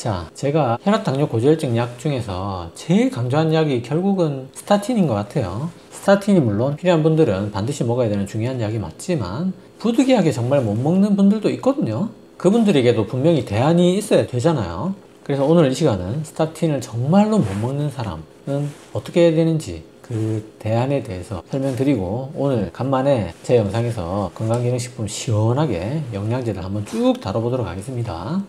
자, 제가 혈압, 당뇨, 고지혈증 약 중에서 제일 강조한 약이 결국은 스타틴인 것 같아요. 스타틴이 물론 필요한 분들은 반드시 먹어야 되는 중요한 약이 맞지만 부득이하게 정말 못 먹는 분들도 있거든요. 그분들에게도 분명히 대안이 있어야 되잖아요. 그래서 오늘 이 시간은 스타틴을 정말로 못 먹는 사람은 어떻게 해야 되는지 그 대안에 대해서 설명드리고, 오늘 간만에 제 영상에서 건강기능식품 시원하게 영양제를 한번 쭉 다뤄보도록 하겠습니다.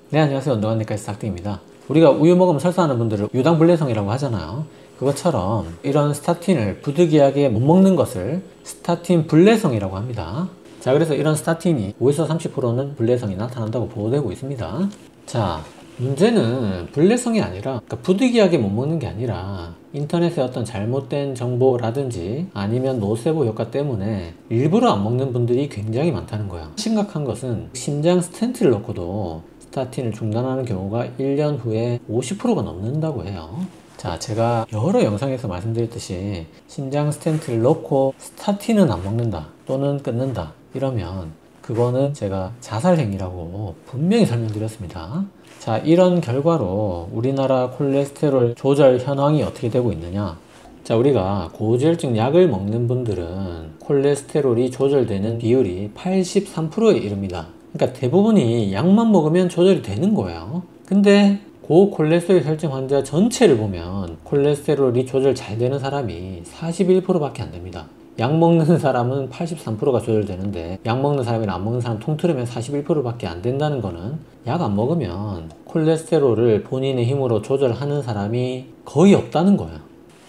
네, 안녕하세요. 운동한 내과의사 닥터입니다. 우리가 우유 먹으면 설사하는 분들을 유당불내성이라고 하잖아요. 그것처럼 이런 스타틴을 부득이하게 못 먹는 것을 스타틴 불내성이라고 합니다. 자, 그래서 이런 스타틴이 5에서 30%는 불내성이 나타난다고 보고되고 있습니다. 자, 문제는 불내성이 아니라, 그러니까 부득이하게 못 먹는 게 아니라 인터넷에 어떤 잘못된 정보라든지 아니면 노세보 효과 때문에 일부러 안 먹는 분들이 굉장히 많다는 거야. 심각한 것은 심장 스텐트를 넣고도 스타틴을 중단하는 경우가 1년 후에 50%가 넘는다고 해요. 자, 제가 여러 영상에서 말씀드렸듯이 심장 스텐트를 넣고 스타틴은 안 먹는다 또는 끊는다 이러면 그거는 제가 자살행위라고 분명히 설명드렸습니다. 자, 이런 결과로 우리나라 콜레스테롤 조절 현황이 어떻게 되고 있느냐. 자, 우리가 고지혈증 약을 먹는 분들은 콜레스테롤이 조절되는 비율이 83%에 이릅니다. 그러니까 대부분이 약만 먹으면 조절이 되는 거예요. 근데 고콜레스테롤 혈증 환자 전체를 보면 콜레스테롤이 조절 잘 되는 사람이 41%밖에 안 됩니다. 약 먹는 사람은 83%가 조절되는데 약 먹는 사람이랑 안 먹는 사람 통틀으면 41%밖에 안 된다는 거는 약 안 먹으면 콜레스테롤을 본인의 힘으로 조절하는 사람이 거의 없다는 거예요.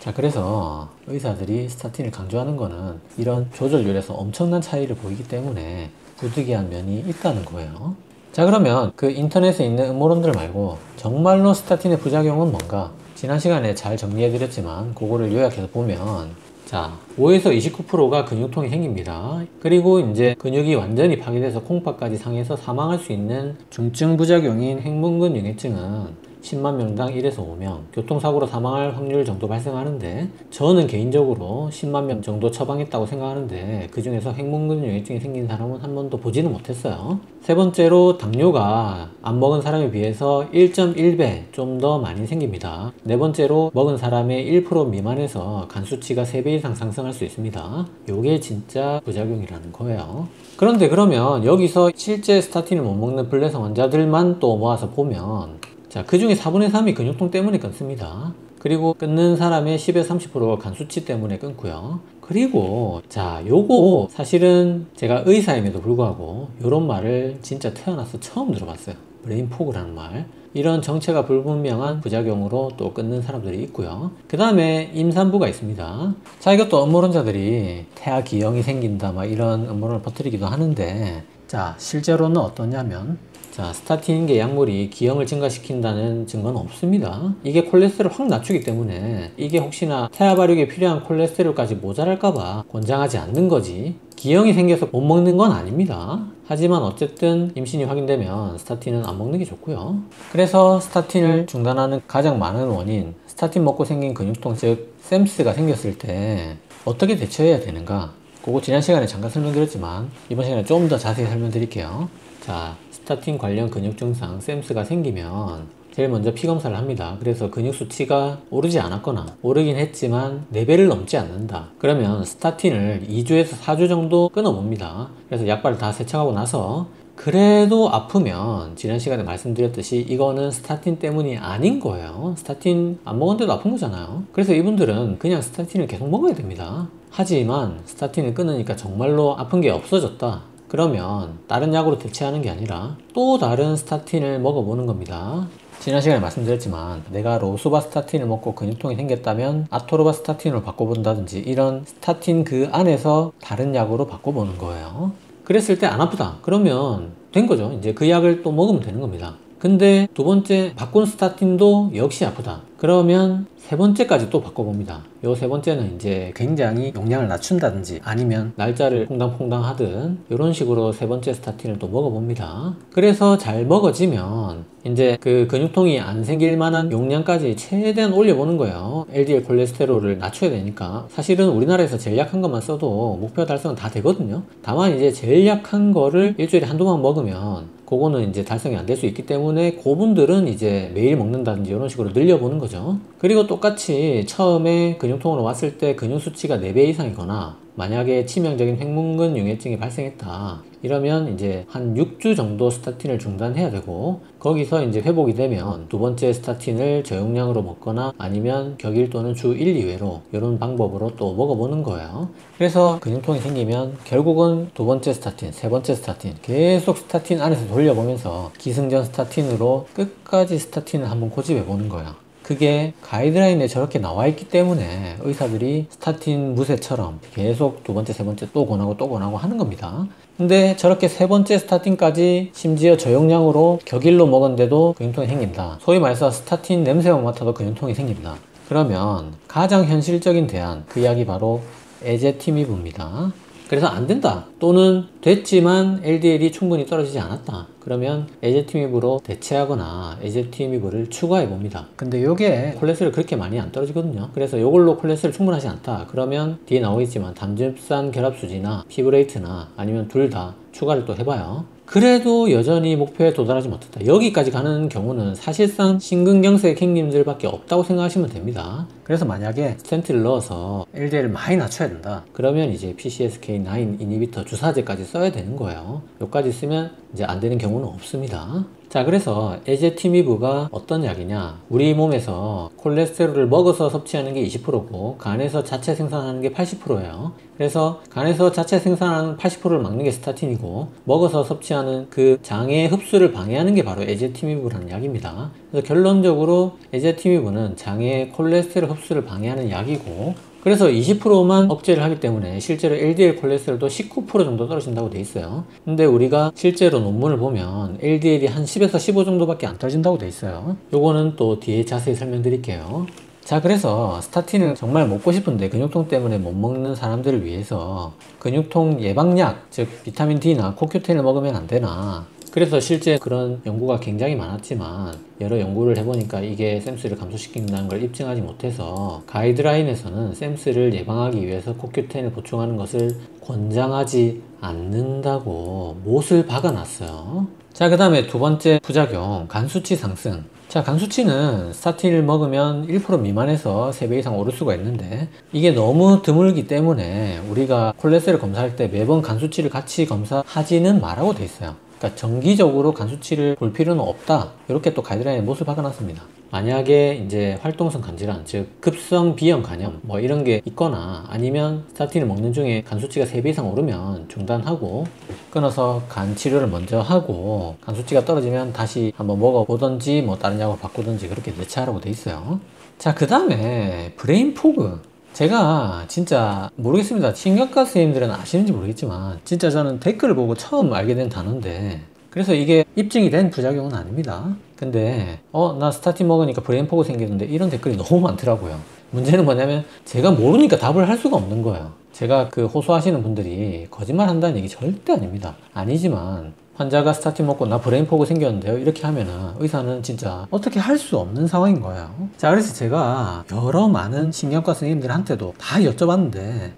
자, 그래서 의사들이 스타틴을 강조하는 거는 이런 조절률에서 엄청난 차이를 보이기 때문에 부득이한 면이 있다는 거예요. 자, 그러면 그 인터넷에 있는 음모론들 말고 정말로 스타틴의 부작용은 뭔가, 지난 시간에 잘 정리해 드렸지만 그거를 요약해서 보면, 자, 5에서 29%가 근육통이 생깁니다. 그리고 이제 근육이 완전히 파괴돼서 콩팥까지 상해서 사망할 수 있는 중증 부작용인 행문근 융해증은 10만 명당 1에서 5명, 교통사고로 사망할 확률 정도 발생하는데, 저는 개인적으로 10만 명 정도 처방했다고 생각하는데 그 중에서 행문근 융해증이 생긴 사람은 한 번도 보지는 못했어요. 세 번째로 당뇨가 안 먹은 사람에 비해서 1.1배 좀 더 많이 생깁니다. 네 번째로 먹은 사람의 1% 미만에서 간 수치가 3배 이상 상승할 수 있습니다. 요게 진짜 부작용이라는 거예요. 그런데 그러면 여기서 실제 스타틴을 못 먹는 불내성 환자들만 또 모아서 보면, 자, 그 중에 4분의 3이 근육통 때문에 끊습니다. 그리고 끊는 사람의 10에서 30%가 간 수치 때문에 끊고요. 그리고 자, 요거 사실은 제가 의사임에도 불구하고 요런 말을 진짜 태어나서 처음 들어봤어요. 브레인 포그라는 말. 이런 정체가 불분명한 부작용으로 또 끊는 사람들이 있고요. 그 다음에 임산부가 있습니다. 자, 이것도 음모론자들이 태아 기형이 생긴다 막 이런 음모론을 퍼뜨리기도 하는데, 자, 실제로는 어떠냐면, 자, 스타틴계 약물이 기형을 증가시킨다는 증거는 없습니다. 이게 콜레스테롤을 확 낮추기 때문에 이게 혹시나 태아 발육에 필요한 콜레스테롤까지 모자랄까봐 권장하지 않는 거지, 기형이 생겨서 못 먹는 건 아닙니다. 하지만 어쨌든 임신이 확인되면 스타틴은 안 먹는 게 좋고요. 그래서 스타틴을 중단하는 가장 많은 원인, 스타틴 먹고 생긴 근육통, 즉 샘스가 생겼을 때 어떻게 대처해야 되는가, 그거 지난 시간에 잠깐 설명드렸지만 이번 시간에 좀 더 자세히 설명드릴게요. 자, 스타틴 관련 근육 증상 샘스가 생기면 제일 먼저 피 검사를 합니다. 그래서 근육 수치가 오르지 않았거나 오르긴 했지만 4배를 넘지 않는다. 그러면 스타틴을 2주에서 4주 정도 끊어 봅니다. 그래서 약발을 다 세척하고 나서 그래도 아프면 지난 시간에 말씀드렸듯이 이거는 스타틴 때문이 아닌 거예요. 스타틴 안 먹었는데도 아픈 거잖아요. 그래서 이분들은 그냥 스타틴을 계속 먹어야 됩니다. 하지만 스타틴을 끊으니까 정말로 아픈 게 없어졌다. 그러면 다른 약으로 대체하는 게 아니라 또 다른 스타틴을 먹어보는 겁니다. 지난 시간에 말씀드렸지만 내가 로수바스타틴을 먹고 근육통이 생겼다면 아토로바스타틴으로 바꿔본다든지 이런 스타틴 그 안에서 다른 약으로 바꿔보는 거예요. 그랬을 때 안 아프다 그러면 된 거죠. 이제 그 약을 또 먹으면 되는 겁니다. 근데 두 번째 바꾼 스타틴도 역시 아프다 그러면 세 번째까지 또 바꿔봅니다. 요 세 번째는 이제 굉장히 용량을 낮춘다든지 아니면 날짜를 퐁당퐁당 하든 이런 식으로 세 번째 스타틴을 또 먹어봅니다. 그래서 잘 먹어지면 이제 그 근육통이 안 생길 만한 용량까지 최대한 올려보는 거예요. LDL 콜레스테롤을 낮춰야 되니까 사실은 우리나라에서 제일 약한 것만 써도 목표 달성은 다 되거든요. 다만 이제 제일 약한 거를 일주일에 한두 번 먹으면 그거는 이제 달성이 안 될 수 있기 때문에 그분들은 이제 매일 먹는다든지 이런 식으로 늘려보는 거죠. 그리고 똑같이 처음에 근육통으로 왔을 때 근육 수치가 4배 이상이거나 만약에 치명적인 횡문근 융해증이 발생했다 이러면 이제 한 6주 정도 스타틴을 중단해야 되고, 거기서 이제 회복이 되면 두 번째 스타틴을 저용량으로 먹거나 아니면 격일 또는 주 1, 2회로 이런 방법으로 또 먹어보는 거예요. 그래서 근육통이 생기면 결국은 두 번째 스타틴, 세 번째 스타틴 계속 스타틴 안에서 돌려보면서 기승전 스타틴으로 끝까지 스타틴을 한번 고집해 보는 거예요. 그게 가이드라인에 저렇게 나와 있기 때문에 의사들이 스타틴 무쇠처럼 계속 두 번째, 세 번째 또 권하고 또 권하고 하는 겁니다. 근데 저렇게 세 번째 스타틴까지 심지어 저용량으로 격일로 먹었는데도 근육통이 생긴다. 소위 말해서 스타틴 냄새만 맡아도 근육통이 생긴다. 그러면 가장 현실적인 대안, 그 약이 바로 에제티미브입니다. 그래서 안 된다 또는 됐지만 LDL이 충분히 떨어지지 않았다 그러면 에제티미브로 대체하거나 에제티미브를 추가해 봅니다. 근데 요게 콜레스테롤 그렇게 많이 안 떨어지거든요. 그래서 요걸로 콜레스테롤 충분하지 않다 그러면 뒤에 나오겠지만 담즙산 결합수지나 피브레이트나 아니면 둘 다 추가를 또 해봐요. 그래도 여전히 목표에 도달하지 못했다. 여기까지 가는 경우는 사실상 심근경색 형님들밖에 없다고 생각하시면 됩니다. 그래서 만약에 스텐트를 넣어서 LDL을 많이 낮춰야 된다. 그러면 이제 PCSK9 이니비터 주사제까지 써야 되는 거예요. 요까지 쓰면 이제 안 되는 경우는 없습니다. 자, 그래서 에제티미브가 어떤 약이냐? 우리 몸에서 콜레스테롤을 먹어서 섭취하는 게 20%고 간에서 자체 생산하는 게 80%예요. 그래서 간에서 자체 생산하는 80%를 막는 게 스타틴이고 먹어서 섭취하는 그 장의 흡수를 방해하는 게 바로 에제티미브라는 약입니다. 그래서 결론적으로 에제티미브는 장의 콜레스테롤 흡수를 방해하는 약이고, 그래서 20%만 억제를 하기 때문에 실제로 LDL 콜레스테롤도 19% 정도 떨어진다고 돼 있어요. 근데 우리가 실제로 논문을 보면 LDL이 한 10에서 15 정도밖에 안 떨어진다고 돼 있어요. 요거는 또 뒤에 자세히 설명드릴게요. 자, 그래서 스타틴을 정말 먹고 싶은데 근육통 때문에 못 먹는 사람들을 위해서 근육통 예방약, 즉 비타민 D나 코큐텐을 먹으면 안 되나? 그래서 실제 그런 연구가 굉장히 많았지만 여러 연구를 해보니까 이게 샘스를 감소시킨다는 걸 입증하지 못해서 가이드라인에서는 샘스를 예방하기 위해서 코큐텐을 보충하는 것을 권장하지 않는다고 못을 박아놨어요. 자, 그 다음에 두 번째 부작용, 간수치 상승. 자, 간수치는 스타틴을 먹으면 1% 미만에서 3배 이상 오를 수가 있는데 이게 너무 드물기 때문에 우리가 콜레스테롤 검사할 때 매번 간수치를 같이 검사하지는 말라고 돼 있어요. 그러니까 정기적으로 간수치를 볼 필요는 없다. 이렇게 또 가이드라인에 못을 박아놨습니다. 만약에 이제 활동성 간질환, 즉 급성 비형 간염 뭐 이런 게 있거나 아니면 스타틴을 먹는 중에 간수치가 3배 이상 오르면 중단하고 끊어서 간 치료를 먼저 하고 간수치가 떨어지면 다시 한번 먹어보든지 뭐 다른 약으로 바꾸든지 그렇게 대체하라고 돼 있어요. 자, 그 다음에 브레인 포그. 제가 진짜 모르겠습니다. 신경과 선생님들은 아시는지 모르겠지만 진짜 저는 댓글을 보고 처음 알게 된 단어인데, 그래서 이게 입증이 된 부작용은 아닙니다. 근데 나 스타틴 먹으니까 브레인 포그 생겼는데 이런 댓글이 너무 많더라고요. 문제는 뭐냐면 제가 모르니까 답을 할 수가 없는 거예요. 제가 그 호소하시는 분들이 거짓말 한다는 얘기 절대 아닙니다. 아니지만 환자가 스타틴 먹고 나 브레인 포그 생겼는데요 이렇게 하면은 의사는 진짜 어떻게 할 수 없는 상황인 거예요. 자, 그래서 제가 여러 많은 신경과 선생님들한테도 다 여쭤봤는데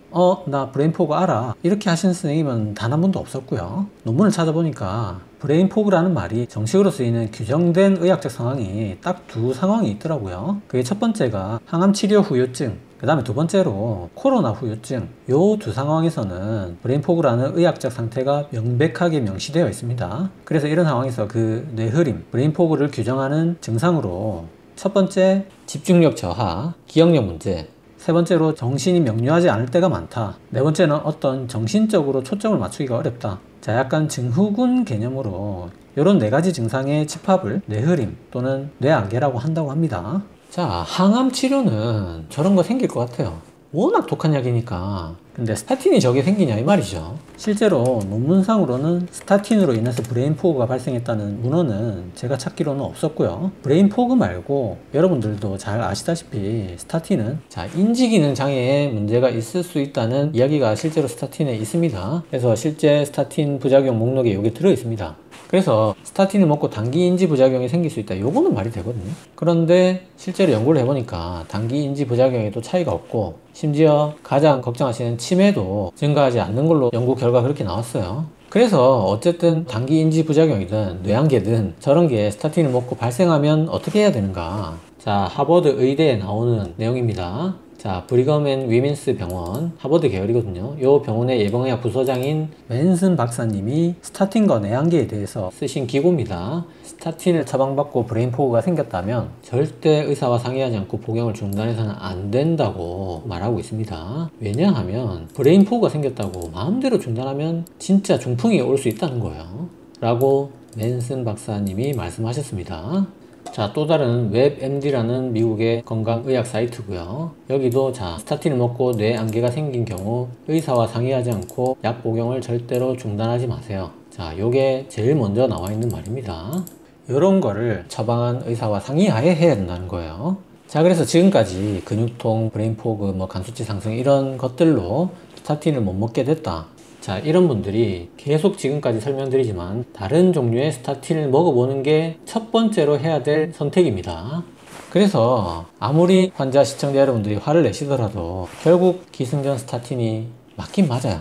나 브레인 포그 알아 이렇게 하시는 선생님은 단 한 분도 없었고요. 논문을 찾아보니까 브레인 포그라는 말이 정식으로 쓰이는 규정된 의학적 상황이 딱 두 상황이 있더라고요. 그게 첫 번째가 항암 치료 후유증, 그 다음에 두 번째로 코로나 후유증. 요 두 상황에서는 브레인 포그라는 의학적 상태가 명백하게 명시되어 있습니다. 그래서 이런 상황에서 그 뇌흐림, 브레인 포그를 규정하는 증상으로 첫 번째 집중력 저하, 기억력 문제, 세 번째로 정신이 명료하지 않을 때가 많다, 네 번째는 어떤 정신적으로 초점을 맞추기가 어렵다. 자, 약간 증후군 개념으로 이런 네 가지 증상의 집합을 뇌흐림 또는 뇌안개라고 한다고 합니다. 자, 항암 치료는 저런 거 생길 것 같아요. 워낙 독한 약이니까. 근데 스타틴이 저게 생기냐 이 말이죠. 실제로 논문상으로는 스타틴으로 인해서 브레인 포그가 발생했다는 문헌은 제가 찾기로는 없었고요. 브레인 포그 말고 여러분들도 잘 아시다시피 스타틴은 인지기능 장애에 문제가 있을 수 있다는 이야기가 실제로 스타틴에 있습니다. 그래서 실제 스타틴 부작용 목록에 여기 들어 있습니다. 그래서 스타틴을 먹고 단기 인지 부작용이 생길 수 있다. 요거는 말이 되거든요. 그런데 실제로 연구를 해보니까 단기 인지 부작용에도 차이가 없고 심지어 가장 걱정하시는 치매도 증가하지 않는 걸로 연구 결과 그렇게 나왔어요. 그래서 어쨌든 단기 인지 부작용이든 뇌한계든 저런 게 스타틴을 먹고 발생하면 어떻게 해야 되는가. 자, 하버드 의대에 나오는 내용입니다. 자, 브리검 앤 위민스 병원, 하버드 계열이거든요. 이 병원의 예방의학 부소장인 맨슨 박사님이 스타틴과 뇌한계에 대해서 쓰신 기고입니다. 스타틴을 처방받고 브레인포그가 생겼다면 절대 의사와 상의하지 않고 복용을 중단해서는 안 된다고 말하고 있습니다. 왜냐하면 브레인포그가 생겼다고 마음대로 중단하면 진짜 중풍이 올 수 있다는 거예요. 라고 맨슨 박사님이 말씀하셨습니다. 자, 또 다른 웹MD라는 미국의 건강의학 사이트고요. 여기도 자, 스타틴을 먹고 뇌안개가 생긴 경우 의사와 상의하지 않고 약 복용을 절대로 중단하지 마세요. 자, 요게 제일 먼저 나와 있는 말입니다. 요런 거를 처방한 의사와 상의하에 해야 된다는 거예요. 자, 그래서 지금까지 근육통, 브레인포그, 뭐 간수치 상승 이런 것들로 스타틴을 못 먹게 됐다. 자, 이런 분들이 계속 지금까지 설명드리지만 다른 종류의 스타틴을 먹어보는 게 첫 번째로 해야 될 선택입니다. 그래서 아무리 환자 시청자 여러분들이 화를 내시더라도 결국 기승전 스타틴이 맞긴 맞아요.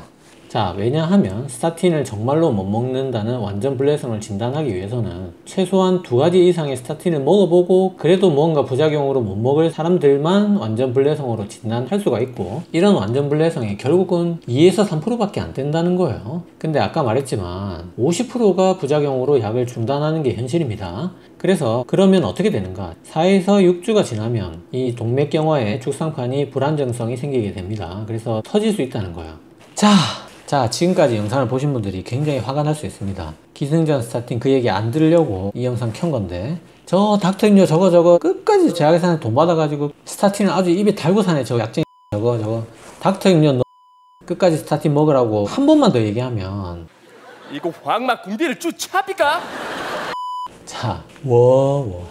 자, 왜냐하면 스타틴을 정말로 못 먹는다는 완전 불내성을 진단하기 위해서는 최소한 2가지 이상의 스타틴을 먹어보고 그래도 뭔가 부작용으로 못 먹을 사람들만 완전 불내성으로 진단할 수가 있고, 이런 완전 불내성이 결국은 2에서 3%밖에 안 된다는 거예요. 근데 아까 말했지만 50%가 부작용으로 약을 중단하는 게 현실입니다. 그래서 그러면 어떻게 되는가? 4에서 6주가 지나면 이 동맥경화에 죽상판이 불안정성이 생기게 됩니다. 그래서 터질 수 있다는 거예요. 자, 지금까지 영상을 보신 분들이 굉장히 화가 날 수 있습니다. 기승전 스타틴 그 얘기 안 들으려고 이 영상 켠 건데, 저 닥터임료 저거 끝까지 제약회사한테 돈 받아가지고 스타틴을 아주 입에 달고 사네. 저 약쟁이 저거 닥터임료 너 끝까지 스타틴 먹으라고 한 번만 더 얘기하면 이거 황마 궁디를 쭈차비가? 자, 워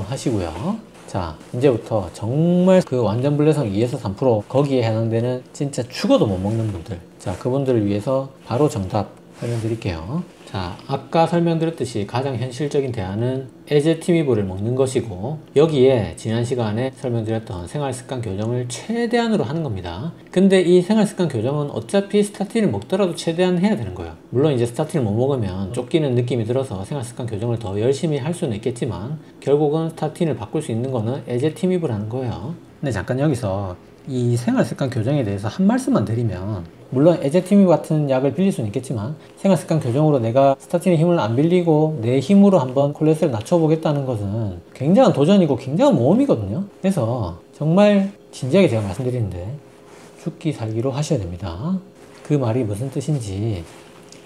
하시고요. 자, 이제부터 정말 그 완전 불내성 2에서 3% 거기에 해당되는 진짜 죽어도 못 먹는 분들, 자, 그분들을 위해서 바로 정답 설명드릴게요. 자, 아까 설명드렸듯이 가장 현실적인 대안은 에제티미브를 먹는 것이고, 여기에 지난 시간에 설명드렸던 생활습관 교정을 최대한으로 하는 겁니다. 근데 이 생활습관 교정은 어차피 스타틴을 먹더라도 최대한 해야 되는 거예요. 물론 이제 스타틴을 못 먹으면 쫓기는 느낌이 들어서 생활습관 교정을 더 열심히 할 수는 있겠지만 결국은 스타틴을 바꿀 수 있는 거는 에제티미브라는 거예요. 근데 잠깐 여기서 이 생활습관 교정에 대해서 한 말씀만 드리면, 물론 에제티미브 같은 약을 빌릴 수는 있겠지만 생활습관 교정으로 내가 스타틴의 힘을 안 빌리고 내 힘으로 한번 콜레스테롤 낮춰보겠다는 것은 굉장한 도전이고 굉장한 모험이거든요. 그래서 정말 진지하게 제가 말씀드리는데 죽기 살기로 하셔야 됩니다. 그 말이 무슨 뜻인지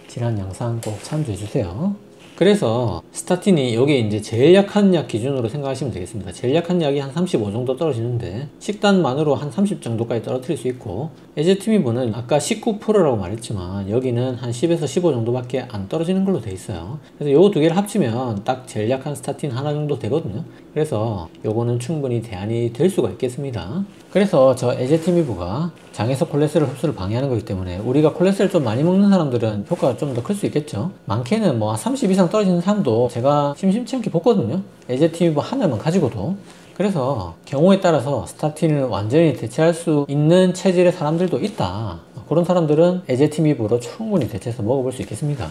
지난 영상 꼭 참조해 주세요. 그래서 스타틴이 여기 이제 제일 약한 약 기준으로 생각하시면 되겠습니다. 제일 약한 약이 한 35 정도 떨어지는데 식단만으로 한 30 정도까지 떨어뜨릴 수 있고, 에제티미브는 아까 19%라고 말했지만 여기는 한 10에서 15 정도밖에 안 떨어지는 걸로 돼 있어요. 그래서 요거 두 개를 합치면 딱 제일 약한 스타틴 하나 정도 되거든요. 그래서 요거는 충분히 대안이 될 수가 있겠습니다. 그래서 저 에제티미브가 장에서 콜레스테롤 흡수를 방해하는 거기 때문에 우리가 콜레스테롤 좀 많이 먹는 사람들은 효과가 좀 더 클 수 있겠죠. 많게는 뭐 30 이상 떨어지는 사람도 제가 심심치 않게 봤거든요. 에제티미브 하나만 가지고도. 그래서 경우에 따라서 스타틴을 완전히 대체할 수 있는 체질의 사람들도 있다. 그런 사람들은 에제티미브로 충분히 대체해서 먹어볼 수 있겠습니다.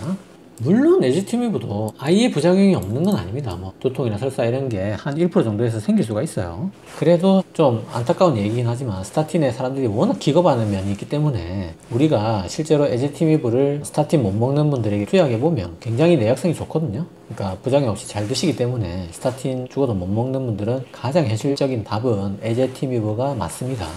물론 에제티미브도 아예 부작용이 없는 건 아닙니다. 뭐 두통이나 설사 이런 게 한 1% 정도에서 생길 수가 있어요. 그래도 좀 안타까운 얘기긴 하지만 스타틴에 사람들이 워낙 기겁하는 면이 있기 때문에 우리가 실제로 에제티미브를 스타틴 못 먹는 분들에게 투약해 보면 굉장히 내약성이 좋거든요. 그러니까 부작용 없이 잘 드시기 때문에 스타틴 죽어도 못 먹는 분들은 가장 현실적인 답은 에제티미브가 맞습니다.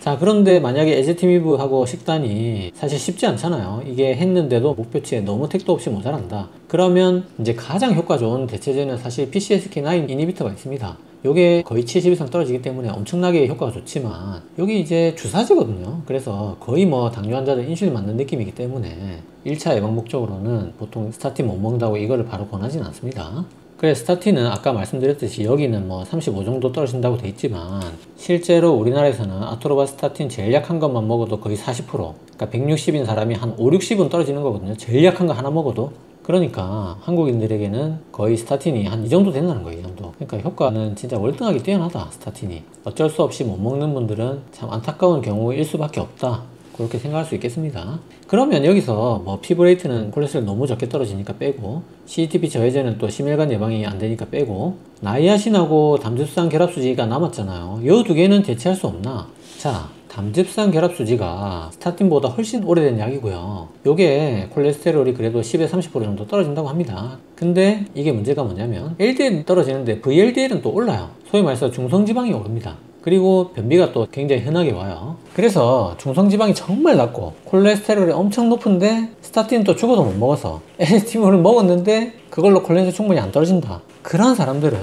자, 그런데 만약에 에제티미브하고 식단이 사실 쉽지 않잖아요. 이게 했는데도 목표치에 너무 택도 없이 모자란다. 그러면 이제 가장 효과 좋은 대체제는 사실 PCSK9 이니비터가 있습니다. 요게 거의 70 이상 떨어지기 때문에 엄청나게 효과가 좋지만 요게 이제 주사제거든요. 그래서 거의 뭐 당뇨 환자들 인슐린 맞는 느낌이기 때문에 1차 예방 목적으로는 보통 스타틴 못 먹는다고 이거를 바로 권하지는 않습니다. 그래, 스타틴은 아까 말씀드렸듯이 여기는 뭐 35 정도 떨어진다고 돼 있지만 실제로 우리나라에서는 아토로바스타틴 제일 약한 것만 먹어도 거의 40%, 그러니까 160인 사람이 한 5, 60은 떨어지는 거거든요. 제일 약한 거 하나 먹어도. 그러니까 한국인들에게는 거의 스타틴이 한 이 정도 된다는 거예요. 이 정도. 그러니까 효과는 진짜 월등하게 뛰어나다, 스타틴이. 어쩔 수 없이 못 먹는 분들은 참 안타까운 경우일 수밖에 없다, 그렇게 생각할 수 있겠습니다. 그러면 여기서 뭐 피브레이트는 콜레스테롤 너무 적게 떨어지니까 빼고, CETP 저해제는 또 심혈관 예방이 안 되니까 빼고, 나이아신하고 담즙산 결합수지가 남았잖아요. 이 두 개는 대체할 수 없나? 자, 담즙산 결합수지가 스타틴보다 훨씬 오래된 약이고요. 요게 콜레스테롤이 그래도 10에서 30% 정도 떨어진다고 합니다. 근데 이게 문제가 뭐냐면 LDL이 떨어지는데 VLDL은 또 올라요. 소위 말해서 중성지방이 오릅니다. 그리고 변비가 또 굉장히 흔하게 와요. 그래서 중성지방이 정말 낮고 콜레스테롤이 엄청 높은데 스타틴은 또 죽어도 못 먹어서 LDL을 먹었는데 그걸로 콜레스테롤 충분히 안 떨어진다. 그런 사람들은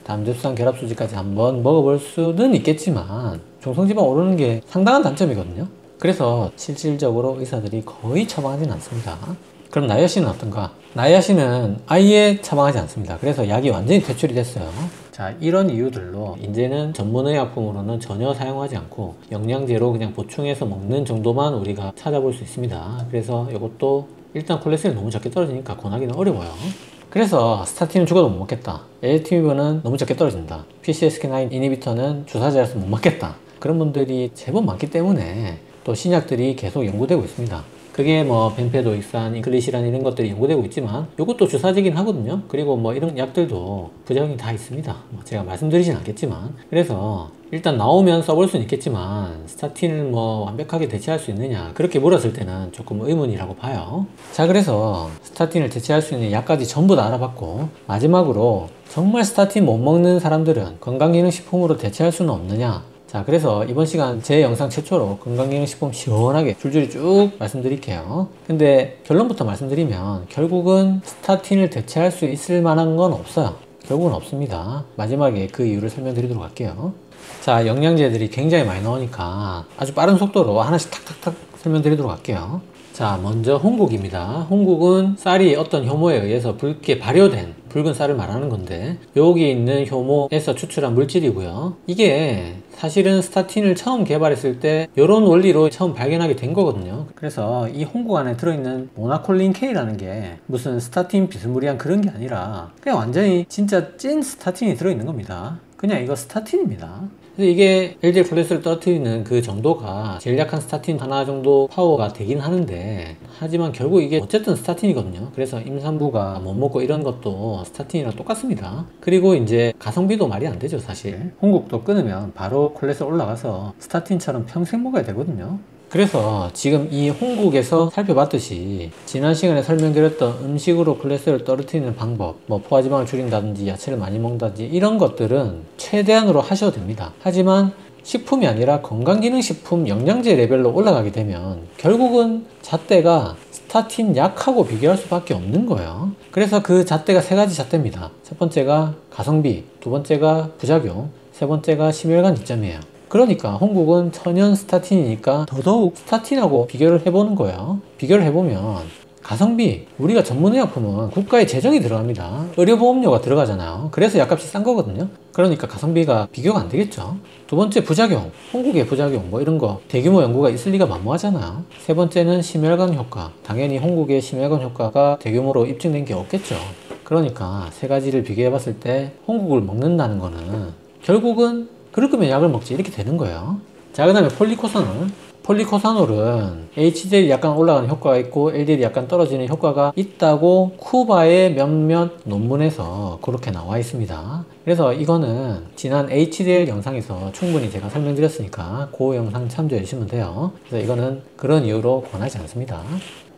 담즙산 결합수지까지 한번 먹어볼 수는 있겠지만 중성지방 오르는 게 상당한 단점이거든요. 그래서 실질적으로 의사들이 거의 처방하지는 않습니다. 그럼 나이아신은 어떤가? 나이아신은 아예 처방하지 않습니다. 그래서 약이 완전히 퇴출이 됐어요. 자, 이런 이유들로 이제는 전문의약품으로는 전혀 사용하지 않고 영양제로 그냥 보충해서 먹는 정도만 우리가 찾아볼 수 있습니다. 그래서 이것도 일단 콜레스테롤이 너무 적게 떨어지니까 권하기는 어려워요. 그래서 스타틴은 죽어도 못 먹겠다, ALT-는 너무 적게 떨어진다, PCSK9 이니비터는 주사제라서 못 먹겠다, 그런 분들이 제법 많기 때문에 또 신약들이 계속 연구되고 있습니다. 그게 뭐 벤페도익산, 인클리시란 이런 것들이 연구되고 있지만 이것도 주사제긴 하거든요. 그리고 뭐 이런 약들도 부작용이 다 있습니다. 뭐 제가 말씀드리진 않겠지만, 그래서 일단 나오면 써볼 수는 있겠지만 스타틴을 뭐 완벽하게 대체할 수 있느냐, 그렇게 물었을 때는 조금 의문이라고 봐요. 자, 그래서 스타틴을 대체할 수 있는 약까지 전부 다 알아봤고, 마지막으로 정말 스타틴 못 먹는 사람들은 건강기능식품으로 대체할 수는 없느냐. 자, 그래서 이번 시간 제 영상 최초로 건강기능식품 시원하게 줄줄이 쭉 말씀드릴게요. 근데 결론부터 말씀드리면 결국은 스타틴을 대체할 수 있을 만한 건 없어요. 결국은 없습니다. 마지막에 그 이유를 설명드리도록 할게요. 자, 영양제들이 굉장히 많이 나오니까 아주 빠른 속도로 하나씩 탁탁탁 설명드리도록 할게요. 자, 먼저 홍국입니다. 홍국은 쌀이 어떤 효모에 의해서 붉게 발효된 붉은 쌀을 말하는 건데, 여기 있는 효모에서 추출한 물질이고요. 이게 사실은 스타틴을 처음 개발했을 때 이런 원리로 처음 발견하게 된 거거든요. 그래서 이 홍국 안에 들어있는 모나콜린 K라는 게 무슨 스타틴 비스무리한 그런 게 아니라 그냥 완전히 진짜 찐 스타틴이 들어있는 겁니다. 그냥 이거 스타틴입니다. 그래서 이게 LDL 콜레스테롤 떨어뜨리는 그 정도가 제일 약한 스타틴 하나 정도 파워가 되긴 하는데, 하지만 결국 이게 어쨌든 스타틴이거든요. 그래서 임산부가 못 먹고 이런 것도 스타틴이랑 똑같습니다. 그리고 이제 가성비도 말이 안 되죠, 사실. 홍국도 끊으면 바로 콜레스테롤 올라가서 스타틴처럼 평생 먹어야 되거든요. 그래서 지금 이 홍국에서 살펴봤듯이 지난 시간에 설명드렸던 음식으로 콜레스테롤 떨어뜨리는 방법, 뭐 포화지방을 줄인다든지 야채를 많이 먹는다든지 이런 것들은 최대한으로 하셔도 됩니다. 하지만 식품이 아니라 건강기능식품 영양제 레벨로 올라가게 되면 결국은 잣대가 스타틴 약하고 비교할 수밖에 없는 거예요. 그래서 그 잣대가 세 가지 잣대입니다. 첫 번째가 가성비, 두 번째가 부작용, 세 번째가 심혈관 이점이에요. 그러니까 홍국은 천연 스타틴이니까 더더욱 스타틴하고 비교를 해보는 거예요. 비교를 해보면 가성비, 우리가 전문의약품은 국가의 재정이 들어갑니다. 의료보험료가 들어가잖아요. 그래서 약값이 싼 거거든요. 그러니까 가성비가 비교가 안 되겠죠. 두 번째 부작용, 홍국의 부작용 뭐 이런 거 대규모 연구가 있을 리가 만무하잖아요. 세 번째는 심혈관 효과, 당연히 홍국의 심혈관 효과가 대규모로 입증된 게 없겠죠. 그러니까 세 가지를 비교해 봤을 때 홍국을 먹는다는 거는 결국은 그럴 거면 약을 먹지, 이렇게 되는 거예요. 자, 그 다음에 폴리코사놀. 폴리코사놀은 HDL이 약간 올라가는 효과가 있고 LDL이 약간 떨어지는 효과가 있다고 쿠바의 몇몇 논문에서 그렇게 나와 있습니다. 그래서 이거는 지난 HDL 영상에서 충분히 제가 설명드렸으니까 그 영상 참조해 주시면 돼요. 그래서 이거는 그런 이유로 권하지 않습니다.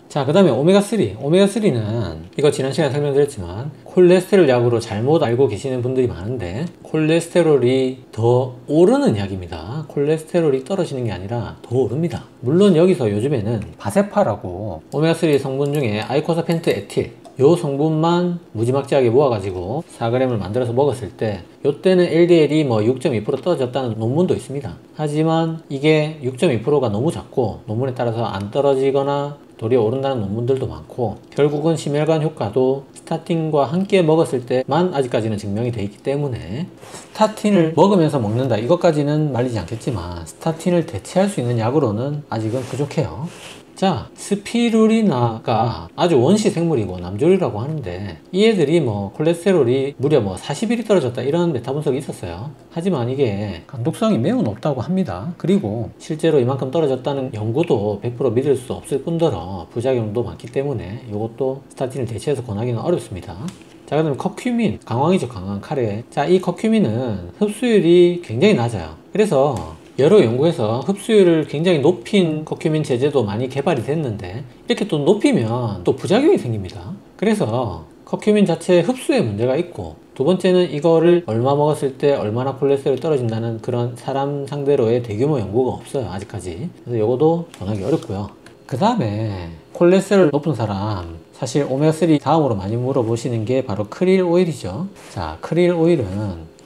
자, 그 다음에 오메가3. 오메가3는 이거 지난 시간에 설명드렸지만 콜레스테롤 약으로 잘못 알고 계시는 분들이 많은데 콜레스테롤이 더 오르는 약입니다. 콜레스테롤이 떨어지는 게 아니라 더 오릅니다. 물론 여기서 요즘에는 바세파라고 오메가3 성분 중에 아이코사펜트 에틸 요 성분만 무지막지하게 모아가지고 4g을 만들어서 먹었을 때 요때는 LDL이 뭐 6.2% 떨어졌다는 논문도 있습니다. 하지만 이게 6.2%가 너무 작고 논문에 따라서 안 떨어지거나 도리어 오른다는 논문들도 많고, 결국은 심혈관 효과도 스타틴과 함께 먹었을 때만 아직까지는 증명이 되어 있기 때문에 스타틴을 먹으면서 먹는다, 이것까지는 말리지 않겠지만 스타틴을 대체할 수 있는 약으로는 아직은 부족해요. 자, 스피루리나가 아주 원시 생물이고 남조리라고 하는데 이 애들이 뭐 콜레스테롤이 무려 뭐 40일이 떨어졌다 이런 메타 분석이 있었어요. 하지만 이게 강독성이 매우 높다고 합니다. 그리고 실제로 이만큼 떨어졌다는 연구도 100% 믿을 수 없을 뿐더러 부작용도 많기 때문에 이것도 스타틴을 대체해서 권하기는 어렵습니다. 자, 그 다음에 커큐민, 강황이죠. 강황, 카레. 자, 이 커큐민은 흡수율이 굉장히 낮아요. 그래서 여러 연구에서 흡수율을 굉장히 높인 커큐민 제제도 많이 개발이 됐는데 이렇게 또 높이면 또 부작용이 생깁니다. 그래서 커큐민 자체 흡수에 문제가 있고, 두 번째는 이거를 얼마 먹었을 때 얼마나 콜레스테롤이 떨어진다는 그런 사람 상대로의 대규모 연구가 없어요, 아직까지. 그래서 이것도 권하기 어렵고요. 그 다음에 콜레스테롤 높은 사람, 사실 오메가3 다음으로 많이 물어보시는 게 바로 크릴 오일이죠. 자, 크릴 오일은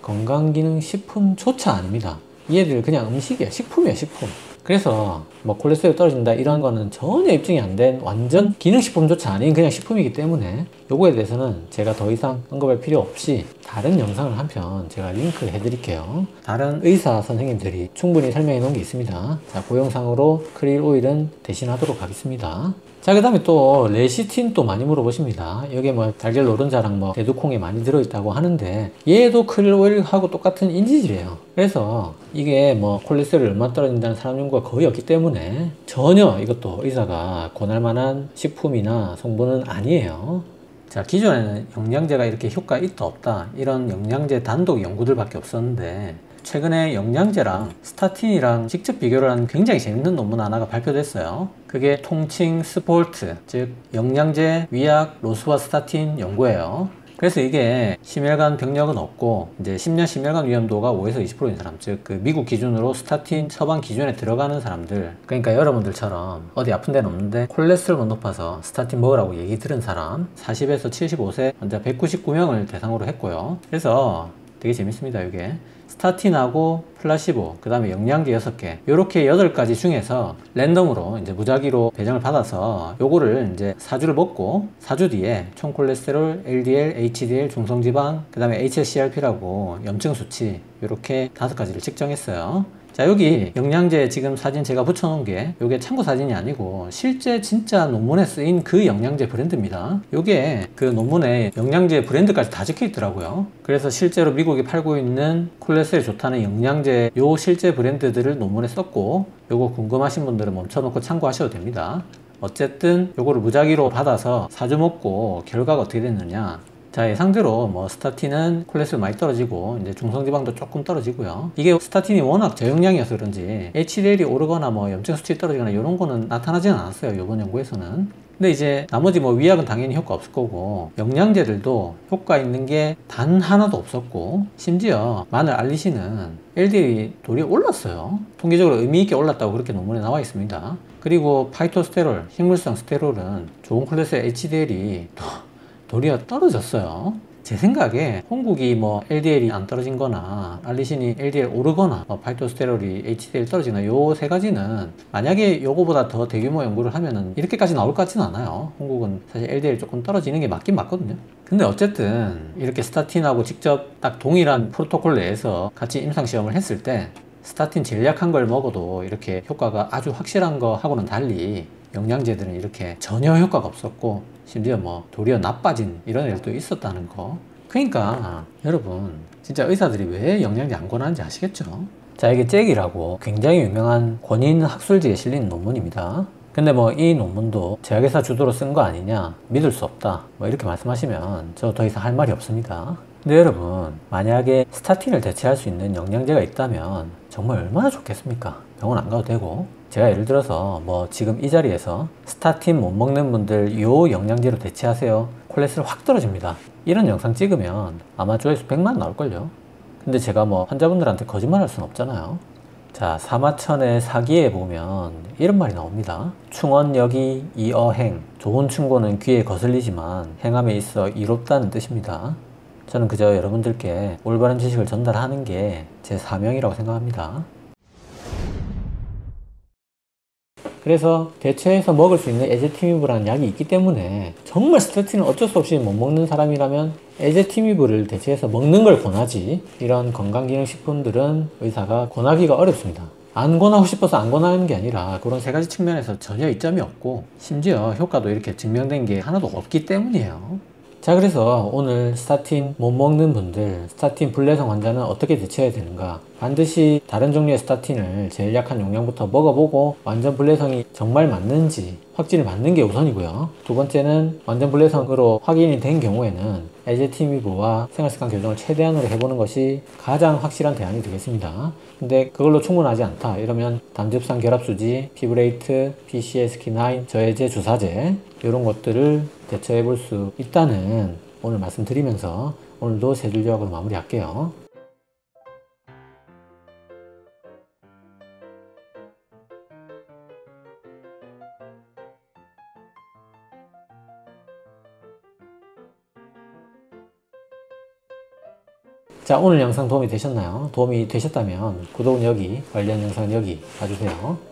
건강기능식품조차 아닙니다. 얘들 그냥 음식이야, 식품이야, 식품. 그래서 뭐 콜레스테롤 떨어진다 이런 거는 전혀 입증이 안 된 완전 기능식품조차 아닌 그냥 식품이기 때문에 요거에 대해서는 제가 더 이상 언급할 필요 없이 다른 영상을 한 편 제가 링크 해드릴게요. 다른 의사 선생님들이 충분히 설명해 놓은 게 있습니다. 자, 그 영상으로 크릴 오일은 대신하도록 하겠습니다. 자, 그 다음에 또 레시틴 또 많이 물어보십니다. 여기에 뭐 달걀 노른자랑 뭐 대두콩이 많이 들어있다고 하는데 얘도 크릴 오일하고 똑같은 인지질이에요. 그래서 이게 뭐 콜레스테롤 얼마 떨어진다는 사람 연구가 거의 없기 때문에 전혀 이것도 의사가 권할 만한 식품이나 성분은 아니에요. 자, 기존에는 영양제가 이렇게 효과 있다 없다 이런 영양제 단독 연구들밖에 없었는데 최근에 영양제랑 스타틴이랑 직접 비교를 하는 굉장히 재밌는 논문 하나가 발표됐어요. 그게 통칭 스폴트, 즉 영양제, 위약, 로스와 스타틴 연구예요. 그래서 이게 심혈관 병력은 없고 이제 10년 심혈관 위험도가 5에서 20%인 사람, 즉 그 미국 기준으로 스타틴 처방 기준에 들어가는 사람들, 그러니까 여러분들처럼 어디 아픈 데는 없는데 콜레스테롤만 높아서 스타틴 먹으라고 얘기 들은 사람 40에서 75세 환자 199명을 대상으로 했고요. 그래서 되게 재밌습니다. 이게 스타틴하고 플라시보, 그 다음에 영양제 6개, 요렇게 8가지 중에서 랜덤으로 이제 무작위로 배정을 받아서 요거를 이제 4주를 먹고 4주 뒤에 총 콜레스테롤, LDL, HDL, 중성지방, 그 다음에 HSCRP라고 염증 수치, 요렇게 5가지를 측정했어요. 자, 여기 영양제 지금 사진 제가 붙여놓은 게 요게 참고 사진이 아니고 실제 진짜 논문에 쓰인 그 영양제 브랜드입니다. 요게 그 논문에 영양제 브랜드까지 다 적혀 있더라고요. 그래서 실제로 미국이 팔고 있는 콜레스테롤 좋다는 영양제 요 실제 브랜드들을 논문에 썼고, 요거 궁금하신 분들은 멈춰놓고 참고하셔도 됩니다. 어쨌든 요거를 무작위로 받아서 4주 먹고 결과가 어떻게 됐느냐. 자, 예상대로 뭐 스타틴은 콜레스테롤 많이 떨어지고 이제 중성지방도 조금 떨어지고요. 이게 스타틴이 워낙 저용량이어서 그런지 HDL이 오르거나 뭐 염증 수치 떨어지거나 이런 거는 나타나지는 않았어요, 이번 연구에서는. 근데 이제 나머지 뭐 위약은 당연히 효과 없을 거고 영양제들도 효과 있는 게 단 하나도 없었고, 심지어 마늘 알리신은 LDL이 도리어 올랐어요. 통계적으로 의미 있게 올랐다고 그렇게 논문에 나와 있습니다. 그리고 파이토스테롤, 식물성 스테롤은 좋은 콜레스테롤 HDL이 도리어 떨어졌어요. 제 생각에 홍국이 뭐 LDL이 안 떨어진 거나 알리신이 LDL 오르거나 파이토스테롤이 HDL 떨어지거나 요 3가지는 만약에 요거보다 더 대규모 연구를 하면은 이렇게까지 나올 것 같지는 않아요. 홍국은 사실 LDL 조금 떨어지는 게 맞긴 맞거든요. 근데 어쨌든 이렇게 스타틴하고 직접 딱 동일한 프로토콜 내에서 같이 임상시험을 했을 때 스타틴 제일 약한 걸 먹어도 이렇게 효과가 아주 확실한 거 하고는 달리 영양제들은 이렇게 전혀 효과가 없었고 심지어 뭐 도리어 나빠진 이런 일도 있었다는 거. 그러니까 여러분 진짜 의사들이 왜 영양제 안 권하는지 아시겠죠? 자, 이게 잭이라고 굉장히 유명한 권위있는 학술지에 실린 논문입니다. 근데 뭐 이 논문도 제약회사 주도로 쓴 거 아니냐, 믿을 수 없다, 뭐 이렇게 말씀하시면 저 더 이상 할 말이 없습니다. 근데 여러분 만약에 스타틴을 대체할 수 있는 영양제가 있다면 정말 얼마나 좋겠습니까? 병원 안 가도 되고. 제가 예를 들어서 뭐 지금 이 자리에서 스타틴 못 먹는 분들 요 영양제로 대체하세요, 콜레스테롤 확 떨어집니다, 이런 영상 찍으면 아마 조회수 100만 나올걸요. 근데 제가 뭐 환자분들한테 거짓말 할 수는 없잖아요. 자, 사마천의 사기에 보면 이런 말이 나옵니다. 충언여기 이어행, 좋은 충고는 귀에 거슬리지만 행함에 있어 이롭다는 뜻입니다. 저는 그저 여러분들께 올바른 지식을 전달하는 게 제 사명이라고 생각합니다. 그래서 대체해서 먹을 수 있는 에제티미브라는 약이 있기 때문에 정말 스타틴을 어쩔 수 없이 못 먹는 사람이라면 에제티미브를 대체해서 먹는 걸 권하지, 이런 건강기능식품들은 의사가 권하기가 어렵습니다. 안 권하고 싶어서 안 권하는 게 아니라 그런 세 가지 측면에서 전혀 이점이 없고 심지어 효과도 이렇게 증명된 게 하나도 없기 때문이에요. 자, 그래서 오늘 스타틴 못 먹는 분들, 스타틴 불내성 환자는 어떻게 대처해야 되는가? 반드시 다른 종류의 스타틴을 제일 약한 용량부터 먹어보고 완전 불내성이 정말 맞는지 확진을 받는 게 우선이고요. 두 번째는 완전 불내성으로 확인이 된 경우에는 에제티미브와 생활습관 교정을 최대한으로 해보는 것이 가장 확실한 대안이 되겠습니다. 근데 그걸로 충분하지 않다 이러면 담즙산 결합수지, 피브레이트, PCSK9, 저해제 주사제 이런 것들을 대처해 볼 수 있다는 오늘 말씀드리면서 오늘도 세 줄 요약으로 마무리할게요. 자, 오늘 영상 도움이 되셨나요? 도움이 되셨다면 구독은 여기, 관련 영상은 여기 봐주세요.